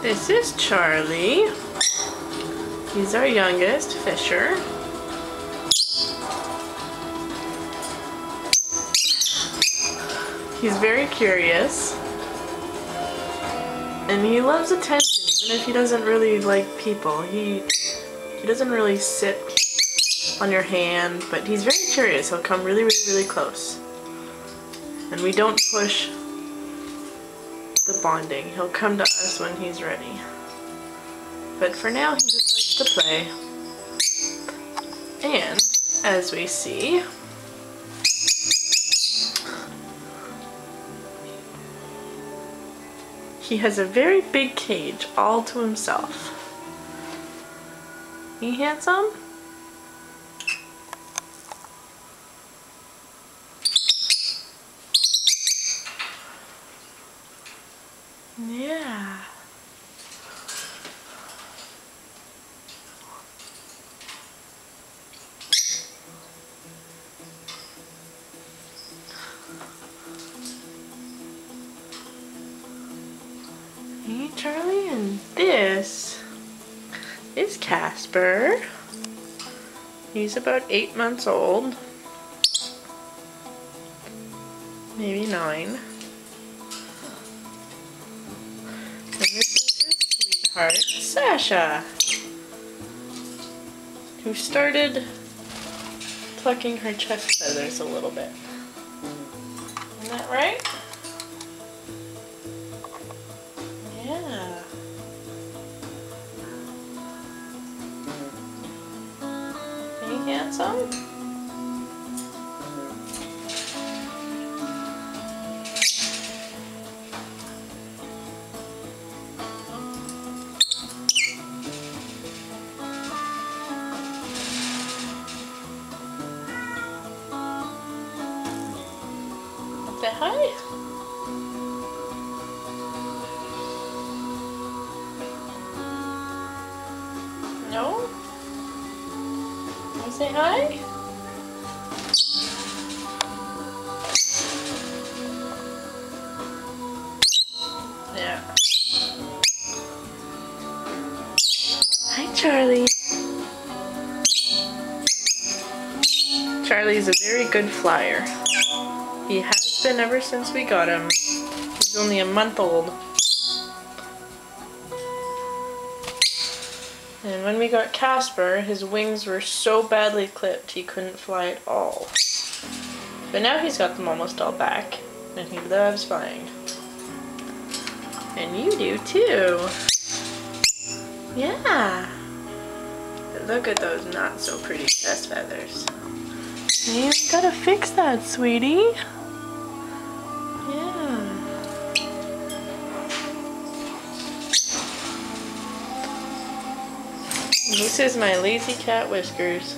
This is Charlie. He's our youngest fisher. He's very curious. And he loves attention, even if he doesn't really like people. He doesn't really sit on your hand, but he's very curious. He'll come really, really, really close. And we don't push the bonding. He'll come to us when he's ready. But for now, he just likes to play. And, as we see, he has a very big cage all to himself. You handsome? Yeah. Hey Charlie, and this is Casper. He's about 8 months old. Maybe 9. And this is his sweetheart, Sasha, who started plucking her chest feathers a little bit. Isn't that right? Yeah. Hey, handsome? Say hi. No? Wanna say hi? Yeah. Hi, Charlie. Charlie's a very good flyer. He has been ever since we got him. He's only a month old. And when we got Casper, his wings were so badly clipped he couldn't fly at all. But now he's got them almost all back, and he loves flying. And you do too. Yeah. But look at those not so pretty chest feathers. You gotta fix that, sweetie. Yeah. This is my lazy cat Whiskers.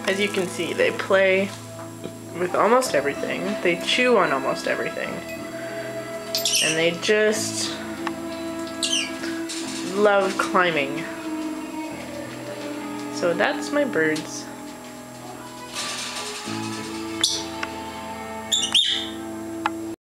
As you can see, they play with almost everything. They chew on almost everything. And they just love climbing. So that's my birds.